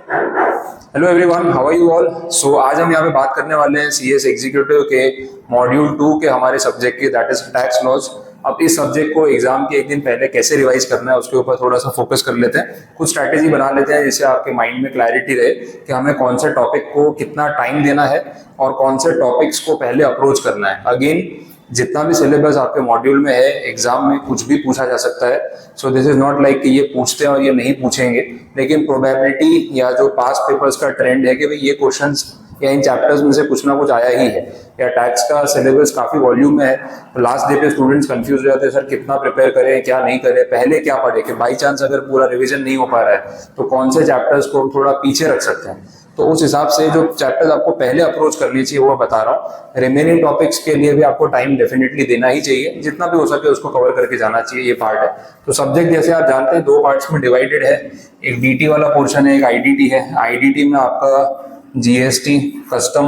Hello everyone, how are you all. So आज हम यहाँ पे बात करने वाले हैं सीएस एग्जीक्यूटिव के मॉड्यूल 2 के हमारे सब्जेक्ट की, दैट इज टैक्स लॉज। अब इस सब्जेक्ट को एग्जाम के एक दिन पहले कैसे रिवाइज करना है उसके ऊपर थोड़ा सा फोकस कर लेते हैं, कुछ स्ट्रैटेजी बना लेते हैं जिससे आपके माइंड में क्लैरिटी रहे कि हमें कौन से टॉपिक को कितना टाइम देना है और कौन से टॉपिक्स को पहले अप्रोच करना है। अगेन, जितना भी सिलेबस आपके मॉड्यूल में है, एग्जाम में कुछ भी पूछा जा सकता है। So this is not like कि ये पूछते हैं और ये नहीं पूछेंगे, लेकिन प्रोबेबिलिटी या जो पास्ट पेपर्स का ट्रेंड है कि भाई ये क्वेश्चंस या इन चैप्टर्स में से कुछ ना कुछ आया ही है, या टैक्स का सिलेबस काफी वॉल्यूम में है तो लास्ट डे पे स्टूडेंट्स कंफ्यूज हो जाते हैं, सर कितना प्रिपेयर करें क्या नहीं करें, पहले क्या पढ़े, कि बाई चांस अगर पूरा रिवीजन नहीं हो पा रहा है तो कौन से चैप्टर्स को थोड़ा पीछे रख सकते हैं। तो उस हिसाब से जो चैप्टर्स आपको पहले अप्रोच करनी चाहिए वो बता रहा हूँ। रिमेनिंग टॉपिक्स के लिए भी आपको टाइम डेफिनेटली देना ही चाहिए, जितना भी हो सके उसको कवर करके जाना चाहिए, ये पार्ट है। तो सब्जेक्ट जैसे आप जानते हैं दो पार्ट्स में डिवाइडेड है, एक डीटी वाला पोर्शन है, एक आईडीटी है। आईडीटी में आपका जीएसटी, कस्टम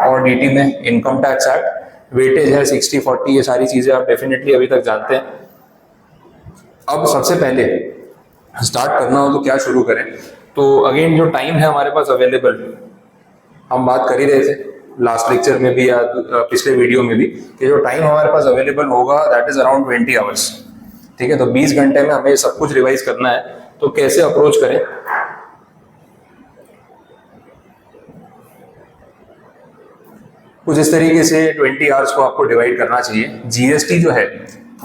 और डीटी में इनकम टैक्स एक्ट, वेटेज है 60-40, ये सारी चीजें आप डेफिनेटली अभी तक जानते हैं। अब सबसे पहले स्टार्ट करना हो तो क्या शुरू करें, तो अगेन जो टाइम है हमारे पास अवेलेबल, हम बात कर ही रहे थे लास्ट लेक्चर में भी या पिछले वीडियो में भी, कि जो टाइम हमारे पास अवेलेबल होगा दैट इज अराउंड 20 आवर्स। ठीक है, तो 20 घंटे में हमें सब कुछ रिवाइज करना है। तो कैसे अप्रोच करें, कुछ इस तरीके से 20 आवर्स को आपको डिवाइड करना चाहिए। जीएसटी जो है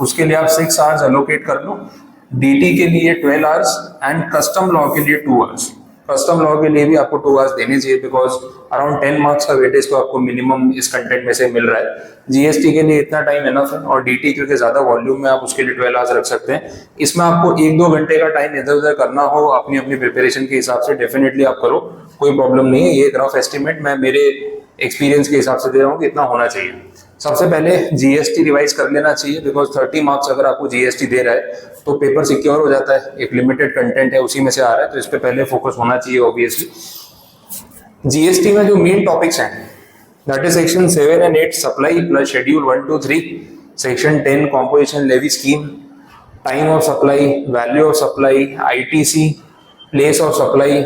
उसके लिए आप 6 आवर्स एलोकेट कर लो, डीटी के लिए 12 आवर्स एंड कस्टम लॉ के लिए 2 आवर्स। कस्टम लॉ के लिए भी आपको 2 आवर्स देने चाहिए बिकॉज अराउंड 10 मार्क्स का वेटेज तो आपको मिनिमम इस कंटेंट में से मिल रहा है। जीएसटी के लिए इतना टाइम इनफ है, और डीटी क्योंकि ज्यादा वॉल्यूम में आप उसके लिए 12 आवर्स रख सकते हैं। इसमें आपको 1-2 घंटे का टाइम इधर उधर करना हो अपनी अपनी प्रिपरेशन के हिसाब से डेफिनेटली आप करो, कोई प्रॉब्लम नहीं है। ये एक रफ एस्टिमेट मैं मेरे एक्सपीरियंस के हिसाब से दे रहा हूँ कि इतना होना चाहिए। सबसे पहले जीएसटी रिवाइज कर लेना चाहिए बिकॉज 30 मार्क्स अगर आपको जीएसटी दे रहा है तो पेपर सिक्योर हो जाता है, एक लिमिटेड कंटेंट है उसी में से आ रहा है, तो इस पे पहले फोकस होना चाहिए ऑब्वियसली। जीएसटी में जो मेन टॉपिक्स हैं that is section 7 and 8 supply plus schedule 1 to 3, section 10 composition levy scheme, time of supply, value of supply, ITC, place of supply,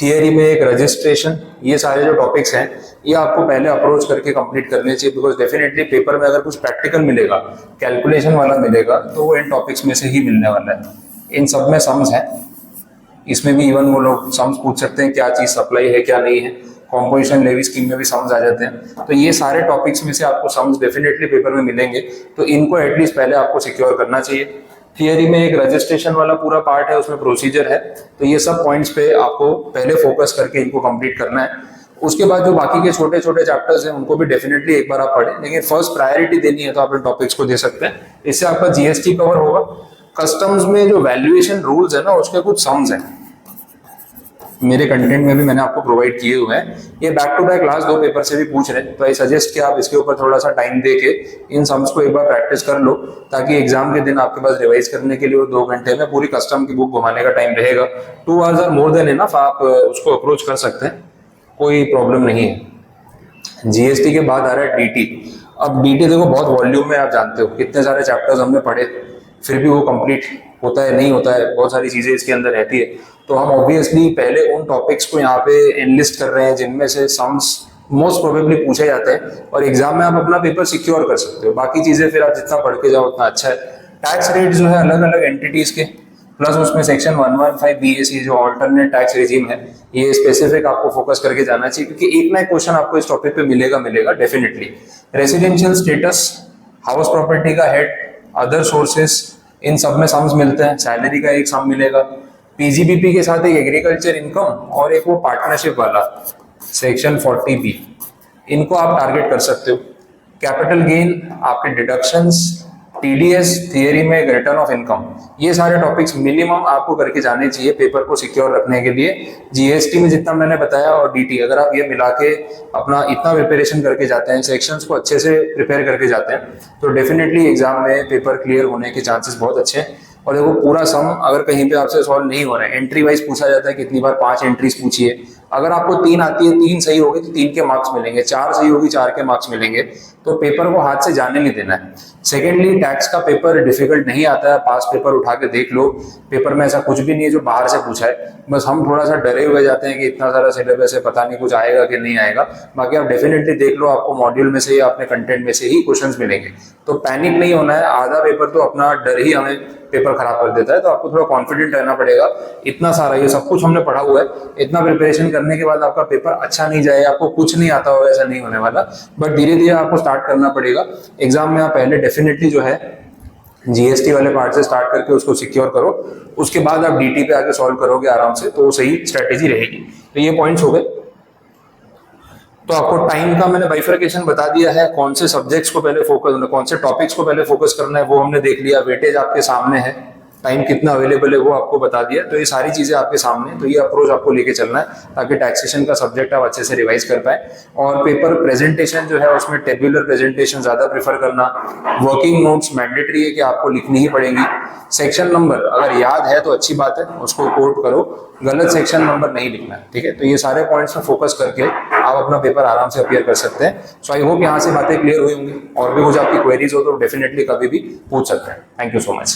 theory में एक रजिस्ट्रेशन, ये सारे जो टॉपिक्स हैं ये आपको पहले अप्रोच करके कंप्लीट करने चाहिए बिकॉज डेफिनेटली पेपर में अगर कुछ प्रैक्टिकल मिलेगा, कैलकुलेशन वाला मिलेगा तो वो इन टॉपिक्स में से ही मिलने वाला है। इन सब में सम्स है, इसमें भी इवन वो लोग सम्स पूछ सकते हैं क्या चीज सप्लाई है क्या नहीं है, कॉम्पोजिशन लेवी स्कीम में भी सम्स आ जाते हैं। तो ये सारे टॉपिक्स में से आपको सम्स डेफिनेटली पेपर में मिलेंगे, तो इनको एटलीस्ट पहले आपको सिक्योर करना चाहिए। थियरी में एक रजिस्ट्रेशन वाला पूरा पार्ट है, उसमें प्रोसीजर है, तो ये सब पॉइंट्स पे आपको पहले फोकस करके इनको कंप्लीट करना है। उसके बाद जो बाकी के छोटे छोटे चैप्टर्स हैं उनको भी डेफिनेटली एक बार आप पढ़ें, लेकिन फर्स्ट प्रायोरिटी देनी है तो आप इन टॉपिक्स को दे सकते हैं, इससे आपका जीएसटी कवर होगा। कस्टम्स में जो वैल्यूएशन रूल्स है ना उसके कुछ सम्स हैं, मेरे कंटेंट में भी मैंने आपको प्रोवाइड किए हुए हैं, ये back to back last 2 paper से भी पूछ रहे हैं, तो आई सजेस्ट कि आप इसके ऊपर थोड़ा सा टाइम दे के इन सम्स को एक बार प्रैक्टिस कर लो ताकि एग्जाम के दिन आपके पास रिवाइज करने के लिए वो 2 घंटे में पूरी कस्टम की बुक घुमाने का टाइम रहेगा। 2 hours or more than enough, आप उसको अप्रोच कर सकते हैं, कोई प्रॉब्लम नहीं है। जीएसटी के बाद आ रहा है डीटी। अब डीटी देखो बहुत वॉल्यूम में, आप जानते हो कितने सारे चैप्टर्स हमने पढ़े, फिर भी वो कंप्लीट होता है नहीं होता है, बहुत सारी चीजें इसके अंदर रहती है। तो हम ऑब्वियसली पहले उन टॉपिक्स को यहाँ पे एनलिस्ट कर रहे हैं जिनमें से सम्स मोस्ट प्रोबेबली पूछे जाते हैं और एग्जाम में आप अपना पेपर सिक्योर कर सकते हो, बाकी चीजें फिर आप जितना पढ़ के जाओ उतना अच्छा है। टैक्स रेट जो है अलग अलग एंटिटीज के, प्लस उसमें सेक्शन 115 बीएसई जो अल्टरनेट टैक्स रिजीम है, ये स्पेसिफिक आपको फोकस करके जाना चाहिए क्योंकि एक ना एक क्वेश्चन आपको इस टॉपिक पे मिलेगा definitely. Residential status, house property का हेड, अदर सोर्सेस, इन सब में सम्स मिलते हैं, सैलरी का एक सम मिलेगा, पीजीबीपी के साथ एक एग्रीकल्चर इनकम और एक वो पार्टनरशिप वाला सेक्शन 40B, इनको आप टारगेट कर सकते हो। कैपिटल गेन, आपके डिडक्शंस, टीडीएस, थियरी में एक रिटर्न ऑफ इनकम, ये सारे टॉपिक्स मिनिमम आपको करके जाने चाहिए पेपर को सिक्योर रखने के लिए। जीएसटी में जितना मैंने बताया और डीटी, अगर आप ये मिला के अपना इतना प्रिपरेशन करके जाते हैं, सेक्शंस को अच्छे से प्रिपेयर करके जाते हैं, तो डेफिनेटली एग्जाम में पेपर क्लियर होने के चांसेस बहुत अच्छे हैं। और देखो पूरा सम अगर कहीं पे आपसे सॉल्व नहीं हो रहा है, एंट्री वाइज पूछा जाता है, कितनी बार 5 एंट्रीज पूछिए, अगर आपको 3 आती है, 3 सही होगी तो 3 के मार्क्स मिलेंगे, 4 सही होगी 4 के मार्क्स मिलेंगे। तो पेपर को हाथ से जाने नहीं देना है। सेकेंडली, टैक्स का पेपर डिफिकल्ट नहीं आता है, पास पेपर उठा के देख लो, पेपर में ऐसा कुछ भी नहीं है जो बाहर से पूछा है। बस हम थोड़ा सा डरे हुए जाते हैं कि इतना सारा सिलेबस है, पता नहीं कुछ आएगा कि नहीं आएगा। बाकी आप डेफिनेटली देख लो, आपको मॉड्यूल में से या अपने कंटेंट में से ही क्वेश्चंस मिलेंगे। तो पैनिक नहीं होना है। आधा पेपर तो अपना डर ही हमें पेपर खराब कर देता है, तो आपको थोड़ा कॉन्फिडेंट रहना पड़ेगा। इतना सारा ये सब कुछ हमने पढ़ा हुआ है, इतना प्रिपरेशन करने के बाद आपका पेपर अच्छा नहीं जाए, आपको कुछ नहीं आता होगा, ऐसा नहीं होने वाला। बट धीरे धीरे आपको स्टार्ट करना पड़ेगा। एग्जाम में आप पहले डेफिनेटली जो है जीएसटी वाले पार्ट से स्टार्ट करके उसको सिक्योर करो, उसके बाद आप डीटी पे आके सॉल्व करोगे आराम से, तो सही स्ट्रेटेजी रहेगी। तो ये पॉइंट्स हो गए। तो आपको टाइम का मैंने बाइफरकेशन बता दिया है, कौन से सब्जेक्ट्स को पहले फोकस, कौन से टॉपिक्स को पहले फोकस करना है वो हमने देख लिया। वेटेज आपके सामने है, टाइम कितना अवेलेबल है वो आपको बता दिया। तो ये सारी चीजें आपके सामने, तो ये अप्रोच आपको लेके चलना है ताकि टैक्सेशन का सब्जेक्ट आप अच्छे से रिवाइज कर पाए। और पेपर प्रेजेंटेशन जो है उसमें टेबुलर प्रेजेंटेशन ज्यादा प्रेफर करना। वर्किंग नोट्स मैंडेटरी है कि आपको लिखनी ही पड़ेंगी। सेक्शन नंबर अगर याद है तो अच्छी बात है, उसको कोट करो, गलत सेक्शन नंबर नहीं लिखना है, ठीक है। तो ये सारे पॉइंट्स में फोकस करके आप अपना पेपर आराम से अपीयर कर सकते हैं। सो आई होप यहाँ से बातें क्लियर हुई होंगी। और भी कुछ आपकी क्वेरीज हो तो डेफिनेटली कभी भी पूछ सकते हैं। Thank you so much.